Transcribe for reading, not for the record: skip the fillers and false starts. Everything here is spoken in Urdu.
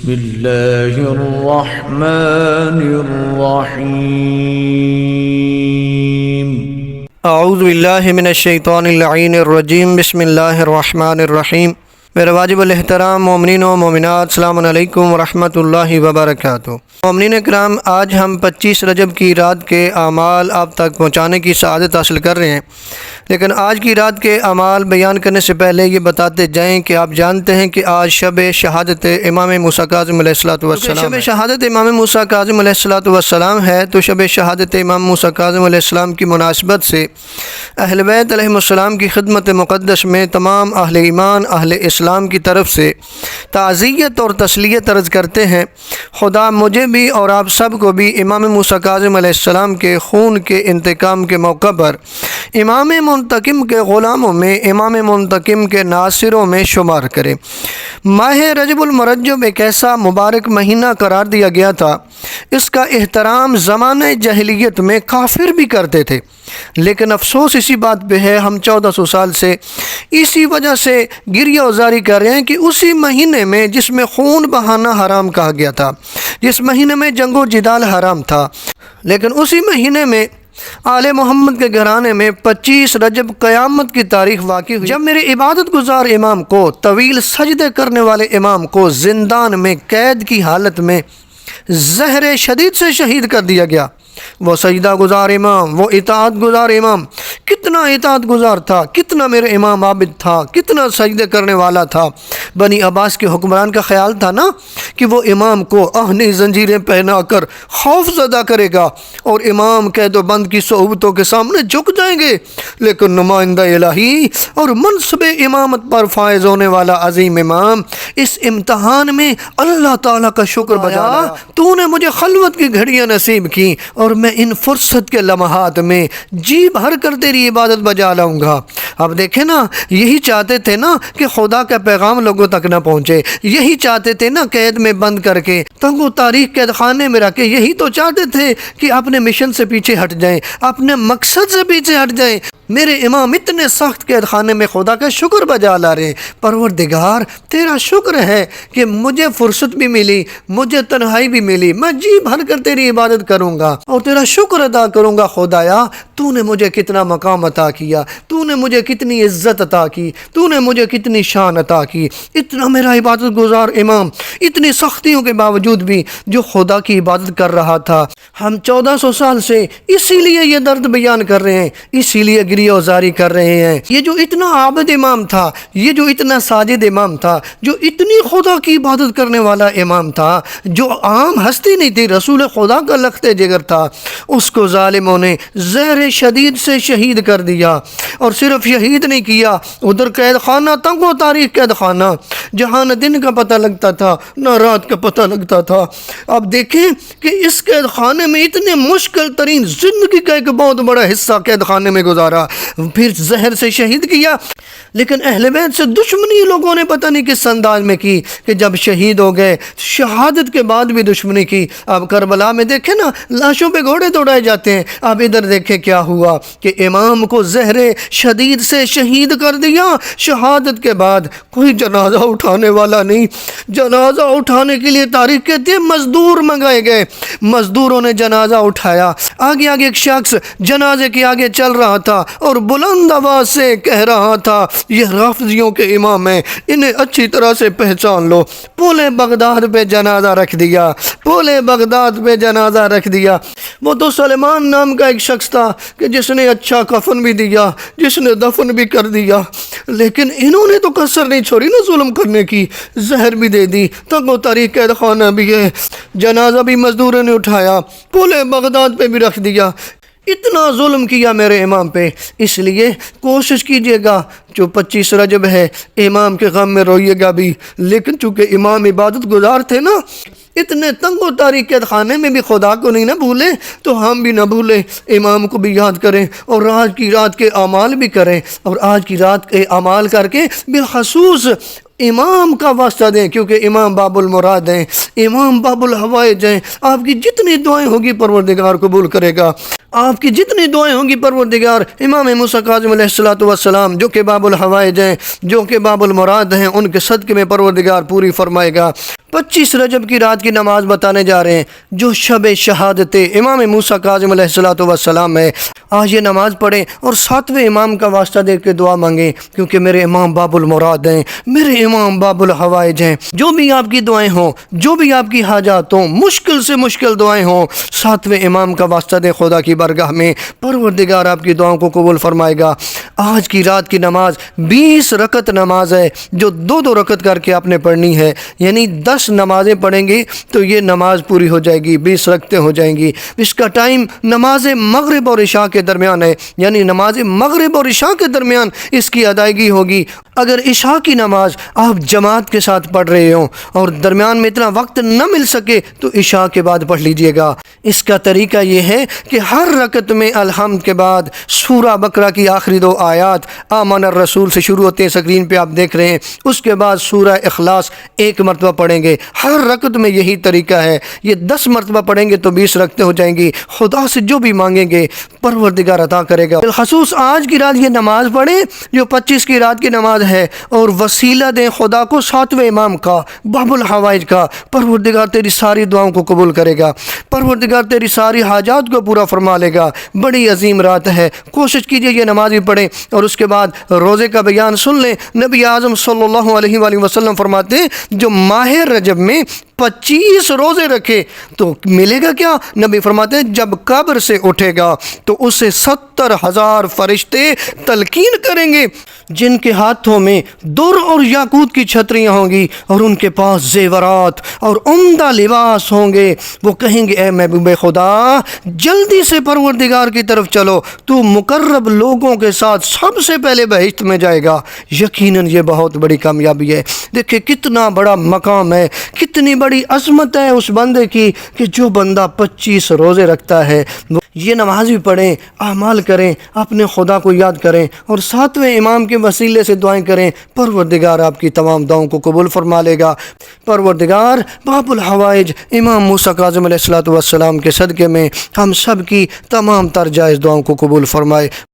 بسم اللہ الرحمن الرحیم اعوذ باللہ من الشیطان اللعین الرجیم بسم اللہ الرحمن الرحیم۔ میرے واجب الاحترام مومنین و مومنات، السلام علیکم ورحمۃ اللہ وبرکاتہ۔ مومنین کرام، آج ہم 25 رجب کی رات کے اعمال آپ تک پہنچانے کی سعادت حاصل کر رہے ہیں، لیکن آج کی رات کے اعمال بیان کرنے سے پہلے یہ بتاتے جائیں کہ آپ جانتے ہیں کہ آج شب شہادت امام موسیٰ کاظم علیہ الصلوۃ والسلام شب شہادت امام موسیٰ کاظم علیہ الصلوۃ والسلام ہے، تو شب شہادت امام موسیٰ کاظم علیہ السلام کی مناسبت سے اہل بیت علیہم السلام کی خدمت مقدس میں تمام اہل ایمان، اہل اسلام کی طرف سے تعزیت اور تسلیت عرض کرتے ہیں۔ خدا مجھے بھی اور آپ سب کو بھی امام موسیٰ کاظم علیہ السلام کے خون کے انتقام کے موقع پر امام منتقم کے غلاموں میں، امام منتقم کے ناصروں میں شمار کرے۔ ماہ رجب المرجب ایک ایسا مبارک مہینہ قرار دیا گیا تھا، اس کا احترام زمانہ جاہلیت میں کافر بھی کرتے تھے، لیکن افسوس اسی بات پہ ہے ہم 1400 سال سے اسی وجہ سے گریہ وزاری کر رہے ہیں کہ اسی مہینے میں جس میں خون بہانا حرام کہا گیا تھا، جس مہینے میں جنگ و جدال حرام تھا، لیکن اسی مہینے میں آل محمد کے گھرانے میں 25 رجب قیامت کی تاریخ واقع ہوئی، جب میرے عبادت گزار امام کو، طویل سجدے کرنے والے امام کو زندان میں قید کی حالت میں زہر شدید سے شہید کر دیا گیا۔ وہ سجدہ گزار امام، وہ اطاعت گزار امام، کتنا اطاعت گزار تھا، کتنا میرے امام عابد تھا، کتنا سجدے کرنے والا تھا۔ بنی عباس کے حکمران کا خیال تھا نا کہ وہ امام کو آہنی زنجیریں پہنا کر خوف زدہ کرے گا اور امام قید و بند کی صحبتوں کے سامنے جھک جائیں گے، لیکن نمائندہ الہی اور منصب امامت پر فائز ہونے والا عظیم امام اس امتحان میں اللہ تعالیٰ کا شکر بجا رہا۔ تو نے مجھے خلوت کی گھڑیاں نصیب کی اور میں ان فرصت کے لمحات میں جی بھر کر تیری عبادت بجا لاؤں گا۔ اب دیکھیں نا، یہی چاہتے تھے نا کہ خدا کا پیغام لوگوں تک نہ پہنچے، یہی چاہتے تھے نا قید میں بند کر کے تنگ و تاریخ قید خانے میں رکھ کے، یہی تو چاہتے تھے کہ اپنے مشن سے پیچھے ہٹ جائیں، اپنے مقصد سے پیچھے ہٹ جائیں۔ میرے امام اتنے سخت قید خانے میں خدا کا شکر بجا لا رہے ہیں۔ پروردگار تیرا شکر ہے کہ مجھے فرصت بھی ملی، مجھے تنہائی بھی ملی، میں جی بھر کر تیری عبادت کروں گا اور تیرا شکر ادا کروں گا۔ خدایا تو نے مجھے کتنا مقام عطا کیا، تو نے مجھے کتنی عزت عطا کی، تو نے مجھے کتنی شان عطا کی۔ اتنا میرا عبادت گزار امام اتنی سختیوں کے باوجود بھی جو خدا کی عبادت کر رہا تھا، ہم 1400 سال سے اسی لیے یہ درد بیان کر رہے ہیں، اسی لیے گریہ وزاری کر رہے ہیں۔ یہ جو اتنا عابد امام تھا، یہ جو اتنا ساجد امام تھا، جو اتنی خدا کی عبادت کرنے والا امام تھا، جو عام ہستی نہیں تھی، رسول خدا کا لخت جگر تھا، اس کو ظالموں نے زہر شدید سے شہید کر دیا۔ اور صرف شہید نہیں کیا، ادھر قید خانہ، تنگ و تاریخ قید خانہ، جہاں نہ دن کا پتہ لگتا تھا نہ رات کا پتہ لگتا تھا۔ اب دیکھیں کہ اس قید خانے میں اتنے مشکل ترین زندگی کا ایک بہت بڑا حصہ قید خانے میں گزارا، پھر زہر سے شہید کیا۔ لیکن اہل بیت سے دشمنی لوگوں نے پتہ نہیں کس انداز میں کی کہ جب شہید ہو گئے، شہادت کے بعد بھی دشمنی کی۔ اب کربلا میں دیکھیں نا، لاشوں پہ گھوڑے دوڑائے جاتے ہیں، اب ادھر دیکھیں کیا ہوا کہ امام کو زہر شدید سے شہید کر دیا۔ شہادت کے بعد کوئی جنازہ اٹھانے والا نہیں، جنازہ اٹھانے کے لیے تاریخ کہتے ہیں مزدور منگائے گئے، مزدوروں نے جنازہ اٹھایا۔ آگے ایک شخص جنازے کے آگے چل رہا تھا اور بلند آواز سے کہہ رہا تھا، یہ رافضیوں کے امام ہیں، انہیں اچھی طرح سے پہچان لو۔ پولے بغداد پہ جنازہ رکھ دیا، پولے بغداد پہ جنازہ رکھ دیا۔ وہ تو سلمان نام کا ایک شخص تھا کہ جس نے اچھا کفن بھی دیا، جس نے دفن بھی کر دیا، لیکن انہوں نے تو کسر نہیں چھوڑی نا ظلم کرنے کی، زہر بھی دے دی، تنگ و تاریخ قید خانہ بھی ہے، جنازہ بھی مزدوروں نے اٹھایا، پولے بغداد پہ بھی رکھ دیا۔ اتنا ظلم کیا میرے امام پہ، اس لیے کوشش کیجئے گا جو 25 رجب ہے امام کے غم میں روئیے گا بھی، لیکن چونکہ امام عبادت گزار تھے نا، اتنے تنگ و تاریخ قید خانے میں بھی خدا کو نہیں نہ بھولے، تو ہم بھی نہ بھولیں، امام کو بھی یاد کریں اور آج کی رات کے اعمال بھی کریں، اور آج کی رات کے اعمال کر کے بالخصوص امام کا واسطہ دیں، کیونکہ امام باب المراد ہیں، امام باب الحوائج ہیں۔ آپ کی جتنی دعائیں ہوگی پروردگار قبول کرے گا۔ آپ کی جتنی دعائیں ہوں گی پروردگار امام موسیٰ کاظم علیہ السلام جو کہ باب الحوائج ہیں، جو کہ باب المراد ہیں، ان کے صدقے میں پروردگار پوری فرمائے گا۔ 25 رجب کی رات کی نماز بتانے جا رہے ہیں جو شب شہادت امام موسیٰ کاظم علیہ السلام ہے۔ آج یہ نماز پڑھیں اور 7ویں امام کا واسطہ دے کے دعا مانگیں، کیونکہ میرے امام باب المراد ہیں، میرے امام باب الحوائج ہیں۔ جو بھی آپ کی دعائیں ہوں، جو بھی آپ کی حاجات ہوں، مشکل سے مشکل دعائیں ہوں، 7ویں امام کا واسطہ دے خدا کی بارگاہ میں، پروردگار آپ کی دعاؤں کو قبول فرمائے گا۔ آج کی رات کی نماز 20 رکعت نماز ہے جو 2 رکعت کر کے آپ نے پڑھنی ہے، یعنی 10 نمازیں پڑھیں گی تو یہ نماز پوری ہو جائے گی، 20 رکعتیں ہو جائیں گی۔ اس کا ٹائم نماز مغرب اور عشاء کے درمیان ہے، یعنی نماز مغرب اور عشاء کے درمیان اس کی ادائیگی ہوگی۔ اگر عشاء کی نماز آپ جماعت کے ساتھ پڑھ رہے ہوں اور درمیان میں اتنا وقت نہ مل سکے تو عشاء کے بعد پڑھ لیجئے گا۔ اس کا طریقہ یہ ہے کہ ہر رکعت میں الحمد کے بعد سورہ بقرہ کی آخری 2 آیات آمن الرسول سے شروع ہوتے ہیں، اسکرین پہ آپ دیکھ رہے ہیں، اس کے بعد سورہ اخلاص 1 مرتبہ پڑھیں گے۔ ہر رکعت میں یہی طریقہ ہے، یہ 10 مرتبہ پڑھیں گے تو 20 رکعتیں ہو جائیں گی۔ خدا سے جو بھی مانگیں گے پروردگار عطا کرے گا۔ بالخصوص آج کی رات یہ نماز پڑھیں جو 25 کی رات کی نماز ہے، اور وسیلہ دیں خدا کو 7ویں امام کا، باب الحوائج کا۔ پروردگار تیری ساری دعاؤں کو قبول کرے گا، پروردگار تیری ساری حاجات کو پورا فرما لے گا۔ بڑی عظیم رات ہے، کوشش کیجئے یہ نماز بھی پڑھیں، اور اس کے بعد روزے کا بیان سن لیں۔ نبی اعظم صلی اللہ علیہ وآلہ وسلم فرماتے ہیں جو ماہ رجب میں 25 روزے رکھے تو ملے گا کیا؟ نبی فرماتے ہیں جب قبر سے اٹھے گا تو اسے 70,000 فرشتے تلقین کریں گے، جن کے ہاتھوں میں در اور یاقوت کی چھتریاں ہوں گی، اور ان کے پاس زیورات اور عمدہ لباس ہوں گے۔ وہ کہیں گے اے محبوب خدا جلدی سے پروردگار کی طرف چلو، تو مقرب لوگوں کے ساتھ سب سے پہلے بہشت میں جائے گا۔ یقیناً یہ بہت بڑی کامیابی ہے۔ دیکھیں کتنا بڑا مقام ہے، کتنی بڑی عظمت ہے اس بندے کی کہ جو بندہ 25 روزے رکھتا ہے۔ یہ نماز بھی پڑھیں، اعمال کریں، اپنے خدا کو یاد کریں، اور 7ویں امام کے وسیلے سے دعائیں کریں۔ پروردگار آپ کی تمام دعاؤں کو قبول فرما لے گا۔ پروردگار باب الحوائج امام موسیٰ کاظم علیہ السلام کے صدقے میں ہم سب کی تمام تر جائز دعاؤں کو قبول فرمائے۔